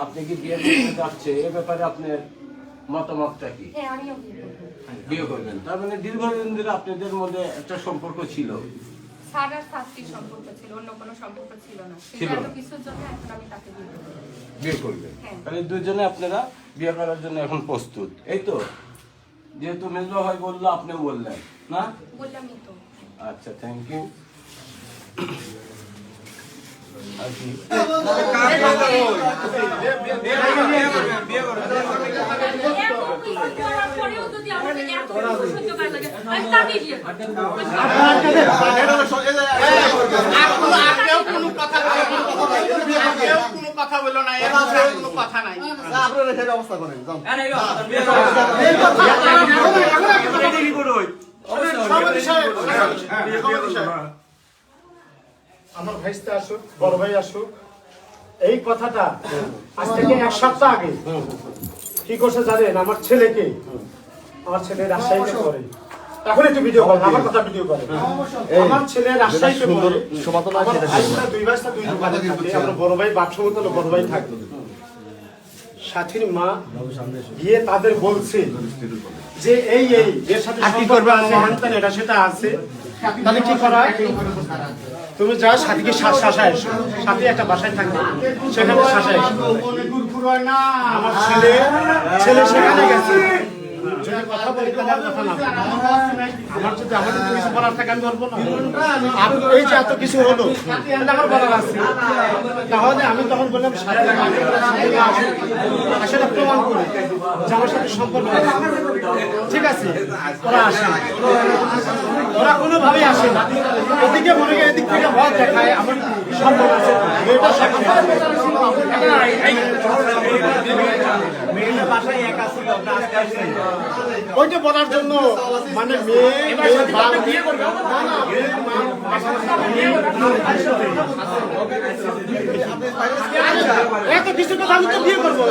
আপনি কি বিয়ে করতে যাচ্ছে এ ব্যাপারে আপনার মতামতটা কি? বিয়ে করবেন, তার মানে দীর্ঘদিন ধরে আপনাদের মধ্যে একটা সম্পর্ক ছিল? সম্পর্ক ছিল, অন্য কোনো সম্পর্ক ছিল না। বিয়ে করবেন, তাহলে দুজনে আপনারা বিয়ে করার জন্য এখন প্রস্তুত, এই তো? যেহেতু মেজবা ভাই বললো আপনি বললেন না? বললামই তো। আচ্ছা, থ্যাংক ইউ। কথা বললো না, কোনো কথা নাই। আপনারা সেই ব্যবস্থা করেন। আমার ভাইস্তা আসুক, বড় ভাই আসুক, এই কথাটা আজ থেকে 1 সপ্তাহ আগে কি করছে জানেন? আমার ছেলে রাজশাহীতে পড়ে, এখন একটু ভিডিও করেন, আমার কথা ভিডিও করেন। আমার ছেলে রাজশাহীতে পড়ে, আমার ভাইস্তা দুই দোকানে থাকে, আমার বড় ভাই বাদশাহত বড় ভাই থাকে। সাথীর মা গিয়ে তাদের বলছে যে এই এর সাথে কি করবে, এটা সেটা আছে, তাহলে কি করা? তুমি যা সাথীকে শাসায় এসো, সাথী একটা বাসায় থাকবে, সেখানে শাসায় এসো। আমার ছেলে সেখানে গেছে, যদি কথা বলি তোমার কথা না, আমার যদি আমাদের কিছু বলার থাকে আমি বলবো না। এই যে এত কিছু হলো, আমার বলার আছে, তাহলে আমি তখন বললাম সেটা প্রমাণ করি যে আমার সাথে সম্পর্ক আছে, ঠিক আছে? ওরা আসে, ওরা কোনোভাবেই আসে না, এদিকে মনে করি এদিক থেকে ভয় দেখায় আমার সম্পর্ক আছে। ওইটা বলার জন্য মানে এত কিছু কথা আমি তো বিয়ে করবো,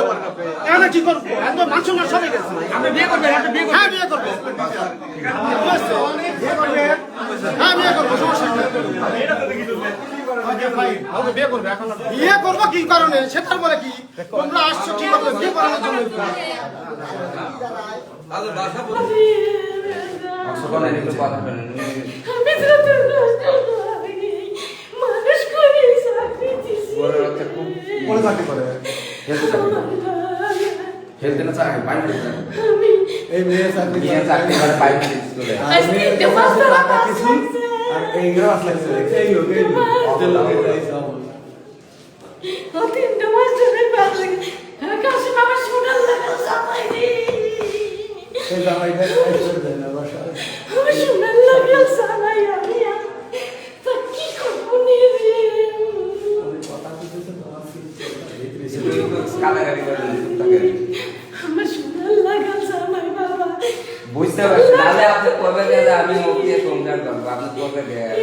এখানে কি করবো? এত মাংস মাংস হয়ে গেছে, বিয়ে করবে? হ্যাঁ বিয়ে করবো, হ্যাঁ বিয়ে করবো, সমস্যা বিয়ে করবো কি কারণে? সেটার বলে কি তোমরা আসছো কি করবে? বিয়ে করানোর জন্য। এই মেয়ে চাকরি করে পাইপ চলে আর এই গ্রাস লাগছে এই লোক তিনটা মাস ধরে বাদ লাগে কাছে বাবা শোনাল লাগা জামাই রে এই জামাই ভাই এসে দেয় না বাসা আমি শোনাল লাগা জামাই আমি তো কি করব নি রে কথা কিছু তো আছে কালাগারি করে তাকে আমি শোনাল লাগা জামাই বাবা বুঝতে পারছি, তাহলে আপনি করবে গেলে আমি ওকে সংসার করবো, আপনি করবে গেলে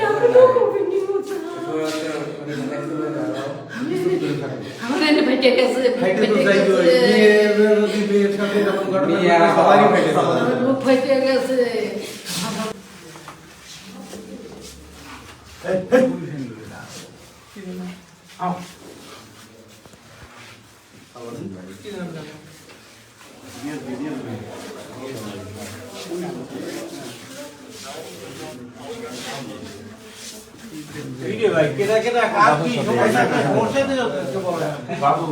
আমার অ্যাক্সিডেন্টে ফেটে গেছে ফাইটে তো যাই তো মেয়ের সাথে যখন ঘটনা ঘটে সবারই ফাইটে যাবে। বুক ফেটে গেছে ভাই কেটা কেটা কাজ কি সমস্যা বলছে তো বলো বাবু